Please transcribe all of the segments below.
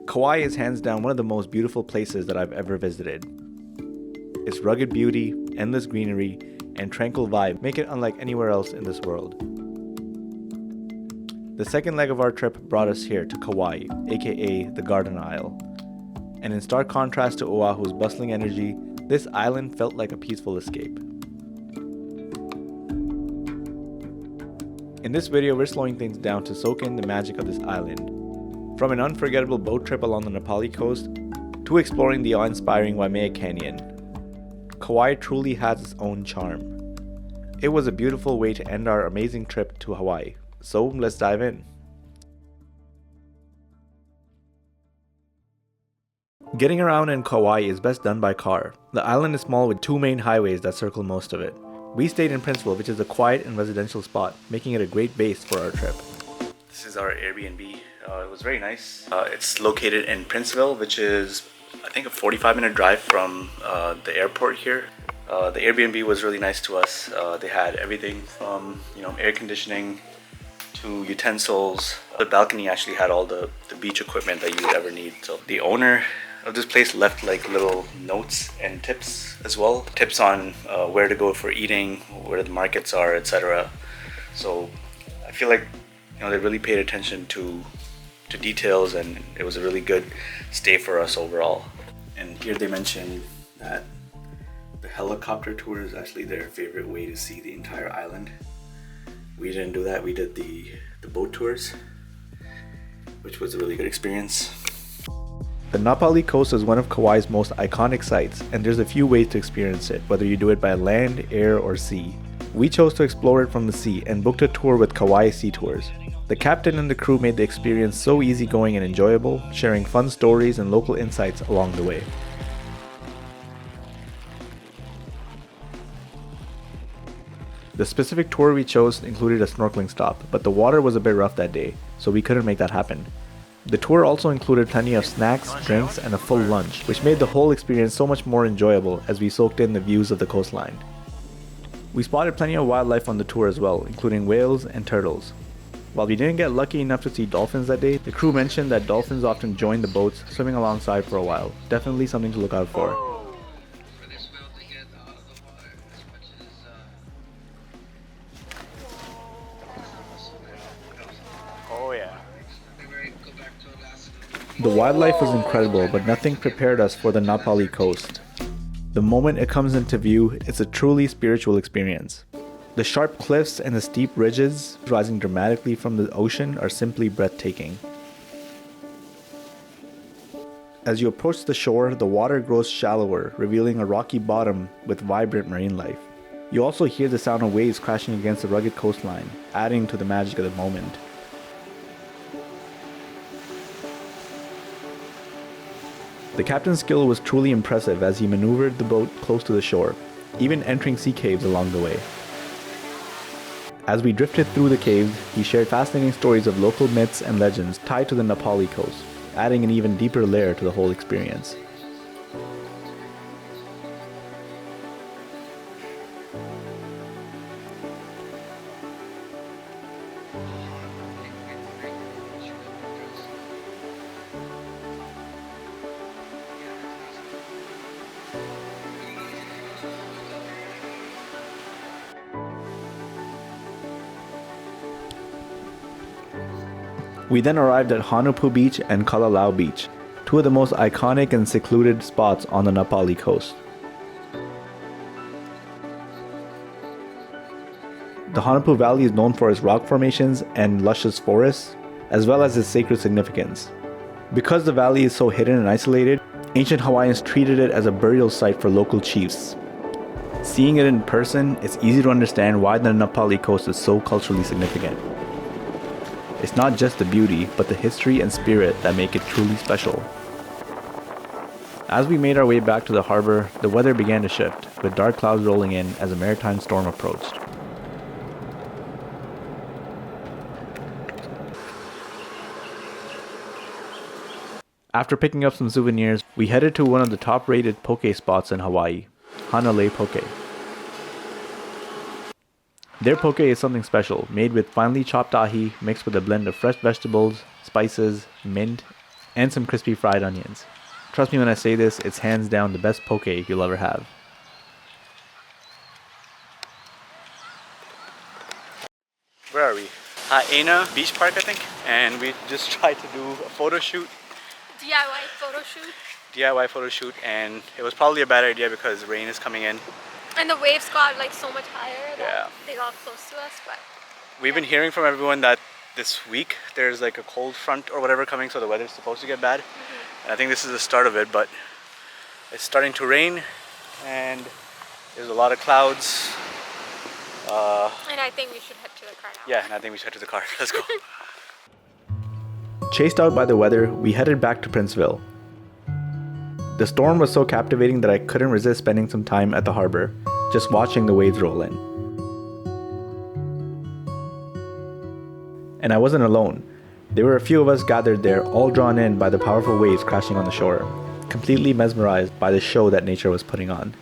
Kauai is hands down one of the most beautiful places that I've ever visited. Its rugged beauty, endless greenery, and tranquil vibe make it unlike anywhere else in this world. The second leg of our trip brought us here to Kauai, aka the Garden Isle. And in stark contrast to Oahu's bustling energy, this island felt like a peaceful escape. In this video, we're slowing things down to soak in the magic of this island. From an unforgettable boat trip along the Nepali coast, to exploring the awe-inspiring Waimea Canyon, Kauai truly has its own charm. It was a beautiful way to end our amazing trip to Hawaii, so let's dive in. Getting around in Kauai is best done by car. The island is small with two main highways that circle most of it. We stayed in Princeville, which is a quiet and residential spot, making it a great base for our trip. This is our Airbnb. It was very nice. It's located in Princeville, which is, I think, a 45-minute drive from the airport here. The Airbnb was really nice to us. They had everything from, air conditioning to utensils. The balcony actually had all the beach equipment that you would ever need. So the owner of this place left like little notes and tips as well. Tips on where to go for eating, where the markets are, etc. So I feel like they really paid attention to details, and it was a really good stay for us overall. And here they mention that the helicopter tour is actually their favorite way to see the entire island. We didn't do that. We did the boat tours, which was a really good experience. The Nepali coast is one of Kauai's most iconic sites, and there's a few ways to experience it, whether you do it by land, air, or sea. We chose to explore it from the sea and booked a tour with Kauai Sea Tours. The captain and the crew made the experience so easygoing and enjoyable, sharing fun stories and local insights along the way. The specific tour we chose included a snorkeling stop, but the water was a bit rough that day, so we couldn't make that happen. The tour also included plenty of snacks, drinks, and a full lunch, which made the whole experience so much more enjoyable as we soaked in the views of the coastline. We spotted plenty of wildlife on the tour as well, including whales and turtles. While we didn't get lucky enough to see dolphins that day, the crew mentioned that dolphins often join the boats, swimming alongside for a while. Definitely something to look out for. Oh yeah. The wildlife was incredible, but nothing prepared us for the Nepali coast. The moment it comes into view, it's a truly spiritual experience. The sharp cliffs and the steep ridges rising dramatically from the ocean are simply breathtaking. As you approach the shore, the water grows shallower, revealing a rocky bottom with vibrant marine life. You also hear the sound of waves crashing against the rugged coastline, adding to the magic of the moment. The captain's skill was truly impressive as he maneuvered the boat close to the shore, even entering sea caves along the way. As we drifted through the caves, he shared fascinating stories of local myths and legends tied to the Nepali coast, adding an even deeper layer to the whole experience. We then arrived at Hanupu Beach and Kalalau Beach, two of the most iconic and secluded spots on the Nepali coast. The Hanupu Valley is known for its rock formations and luscious forests, as well as its sacred significance. Because the valley is so hidden and isolated, ancient Hawaiians treated it as a burial site for local chiefs. Seeing it in person, it's easy to understand why the Nepali coast is so culturally significant. It's not just the beauty, but the history and spirit that make it truly special. As we made our way back to the harbor, the weather began to shift, with dark clouds rolling in as a maritime storm approached. After picking up some souvenirs, we headed to one of the top-rated poke spots in Hawaii, Hanalei Poke. Their poke is something special, made with finely chopped ahi mixed with a blend of fresh vegetables, spices, mint, and some crispy fried onions. Trust me when I say this, it's hands down the best poke you'll ever have. Where are we? Aina Beach Park, I think. And we just tried to do a photo shoot. DIY photo shoot, and it was probably a bad idea because rain is coming in. And the waves got like so much higher that Yeah. they got close to us, but We've been hearing from everyone that this week there's like a cold front or whatever coming, so the weather's supposed to get bad. And I think this is the start of it, but it's starting to rain and there's a lot of clouds. and I think we should head to the car now. Yeah, and I think we should head to the car. Let's go. Chased out by the weather, we headed back to Princeville. The storm was so captivating that I couldn't resist spending some time at the harbor, just watching the waves roll in. And I wasn't alone. There were a few of us gathered there, all drawn in by the powerful waves crashing on the shore, completely mesmerized by the show that nature was putting on.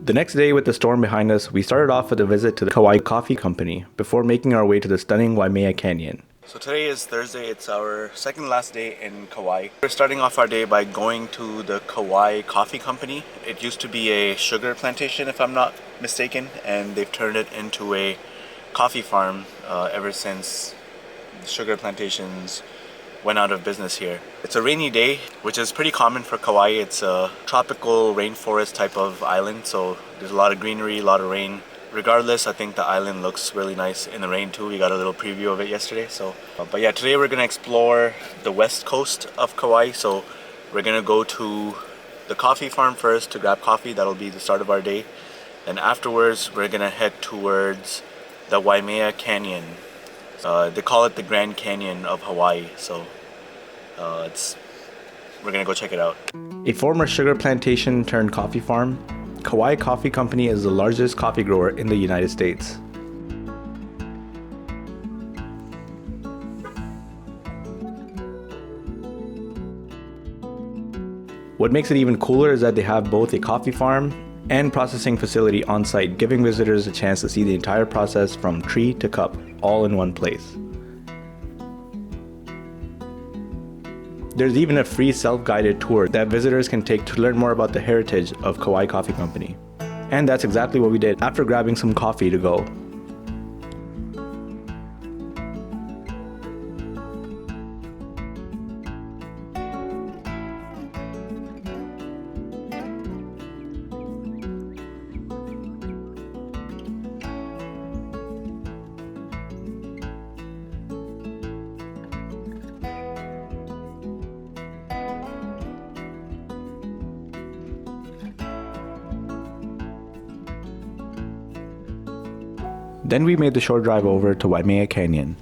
The next day, with the storm behind us, we started off with a visit to the Kauai Coffee Company before making our way to the stunning Waimea Canyon. So today is Thursday, it's our second last day in Kauai. We're starting off our day by going to the Kauai Coffee Company. It used to be a sugar plantation, if I'm not mistaken, and they've turned it into a coffee farm ever since the sugar plantations went out of business here. It's a rainy day, which is pretty common for Kauai. It's a tropical rainforest type of island, so there's a lot of greenery, a lot of rain. Regardless, I think the island looks really nice in the rain too. We got a little preview of it yesterday. But yeah, today we're gonna explore the west coast of Kauai. So we're gonna go to the coffee farm first to grab coffee. That'll be the start of our day. And afterwards, we're gonna head towards the Waimea Canyon. They call it the Grand Canyon of Hawaii. So we're gonna go check it out. A former sugar plantation turned coffee farm, Kauai Coffee Company is the largest coffee grower in the United States. What makes it even cooler is that they have both a coffee farm and processing facility on site, giving visitors a chance to see the entire process from tree to cup, all in one place. There's even a free self-guided tour that visitors can take to learn more about the heritage of Kauai Coffee Company. And that's exactly what we did after grabbing some coffee to go. Then we made the short drive over to Waimea Canyon.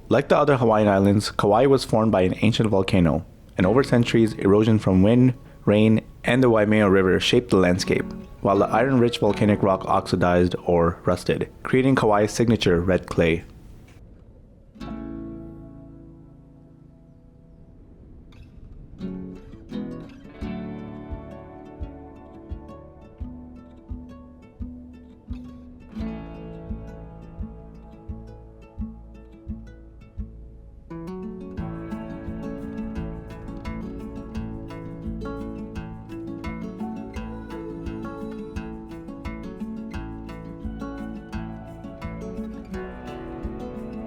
Like the other Hawaiian islands, Kauai was formed by an ancient volcano, and over centuries, erosion from wind, rain, and the Waimea River shaped the landscape, while the iron-rich volcanic rock oxidized or rusted, creating Kauai's signature red clay.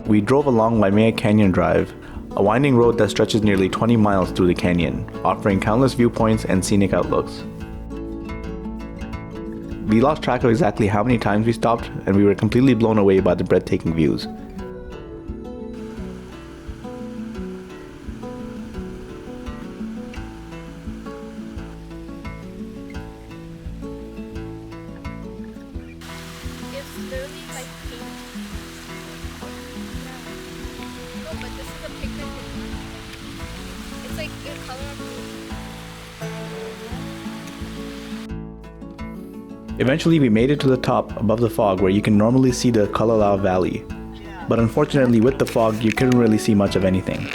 We drove along Waimea Canyon Drive, a winding road that stretches nearly 20 miles through the canyon, offering countless viewpoints and scenic outlooks. We lost track of exactly how many times we stopped, and we were completely blown away by the breathtaking views. It's literally like pink. No, but this is a picnic. It's like the color of blue. Eventually we made it to the top above the fog where you can normally see the Kalalau Valley. But unfortunately with the fog you couldn't really see much of anything.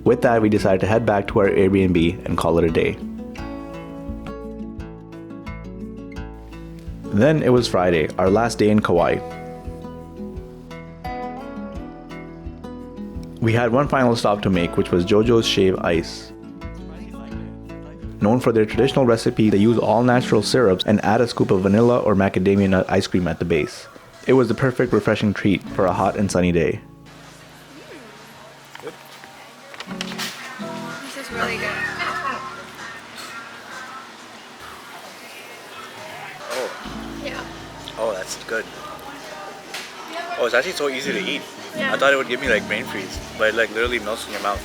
With that, we decided to head back to our Airbnb and call it a day. Then it was Friday, our last day in Kauai. We had one final stop to make, which was JoJo's Shave Ice. Known for their traditional recipe, they use all natural syrups and add a scoop of vanilla or macadamia nut ice cream at the base. It was the perfect refreshing treat for a hot and sunny day. This is really good. Yeah. Oh, that's good. Oh, it's actually so easy to eat. Yeah. I thought it would give me like brain freeze, but it like literally melts in your mouth.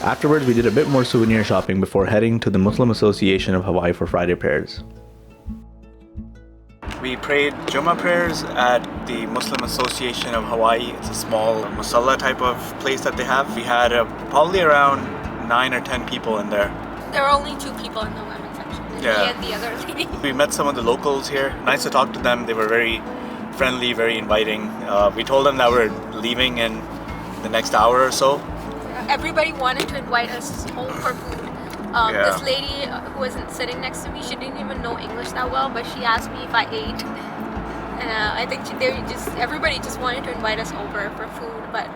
Afterwards, we did a bit more souvenir shopping before heading to the Muslim Association of Hawaii for Friday prayers. We prayed Jummah prayers at the Muslim Association of Hawaii. It's a small musalla type of place that they have. We had probably around 9 or 10 people in there. There were only 2 people in the women's section. Yeah. Me and the other lady. We met some of the locals here. Nice to talk to them. They were very friendly, very inviting. We told them that we're leaving in the next hour or so. Everybody wanted to invite us home for food. This lady who wasn't sitting next to me, she didn't even know English that well, but she asked me if I ate. And I think everybody just wanted to invite us over for food, but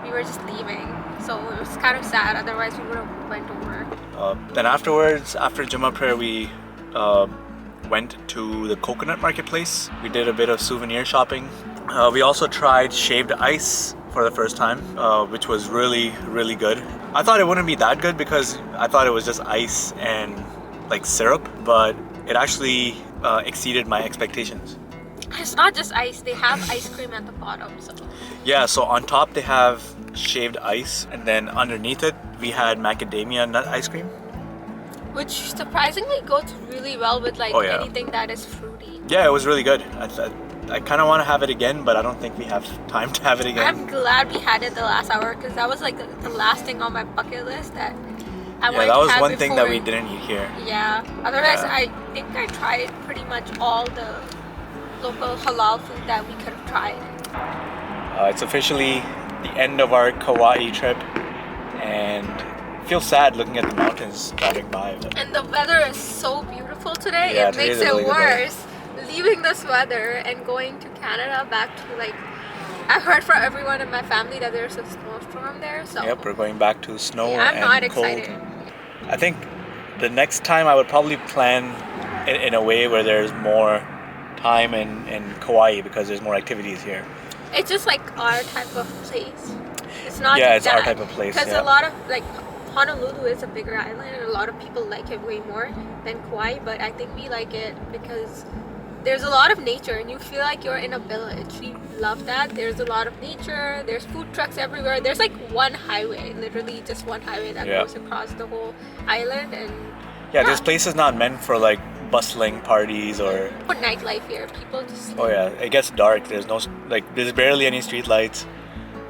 we were just leaving. So it was kind of sad, otherwise we would have went over. Then afterwards, after Jummah prayer, we went to the coconut marketplace. We did a bit of souvenir shopping. We also tried shaved ice for the first time, which was really, really good. I thought it wouldn't be that good because I thought it was just ice and like syrup, but it actually exceeded my expectations. It's not just ice, they have ice cream at the bottom. So. Yeah, so on top they have shaved ice, and then underneath it we had macadamia nut ice cream. Which surprisingly goes really well with like anything that is fruity. Yeah, it was really good. I kind of want to have it again, but I don't think we have time to have it again. I'm glad we had it the last hour because that was like the last thing on my bucket list that I wanted to have. Yeah, that was one thing that we didn't eat here. Yeah, otherwise I think I tried pretty much all the local halal food that we could have tried. It's officially the end of our Kauai trip, and I feel sad looking at the mountains driving by. But... And the weather is so beautiful today, yeah, it makes it really worse. Leaving this weather and going to Canada back to like, I've heard from everyone in my family that there's a snowstorm there, so... Yep, we're going back to snow and I'm not cold. excited. I think the next time I would probably plan in a way where there's more time in Kauai because there's more activities here. It's just like our type of place. It's not it's that. our type of place. Because a lot of like Honolulu is a bigger island and a lot of people like it way more than Kauai, but I think we like it because there's a lot of nature and you feel like you're in a village. We love that. There's a lot of nature, there's food trucks everywhere. There's like one highway, literally just one highway that goes across the whole island. And this place is not meant for like bustling parties or nightlife here. People just sleep. Oh yeah, it gets dark. There's there's barely any street lights.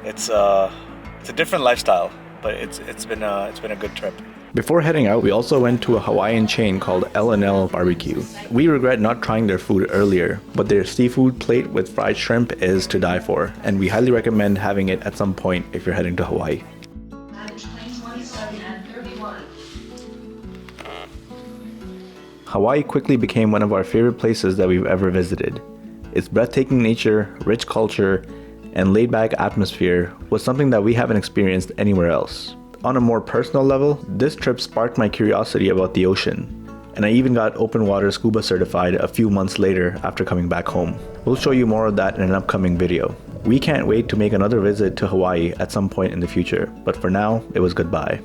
It's a different lifestyle, but it's been a good trip. Before heading out, we also went to a Hawaiian chain called L&L Barbecue. We regret not trying their food earlier, but their seafood plate with fried shrimp is to die for, and we highly recommend having it at some point if you're heading to Hawaii. Hawaii quickly became one of our favorite places that we've ever visited. Its breathtaking nature, rich culture, and laid-back atmosphere was something that we haven't experienced anywhere else. On a more personal level, this trip sparked my curiosity about the ocean, and I even got open water scuba certified a few months later after coming back home. We'll show you more of that in an upcoming video. We can't wait to make another visit to Hawaii at some point in the future, but for now, it was goodbye.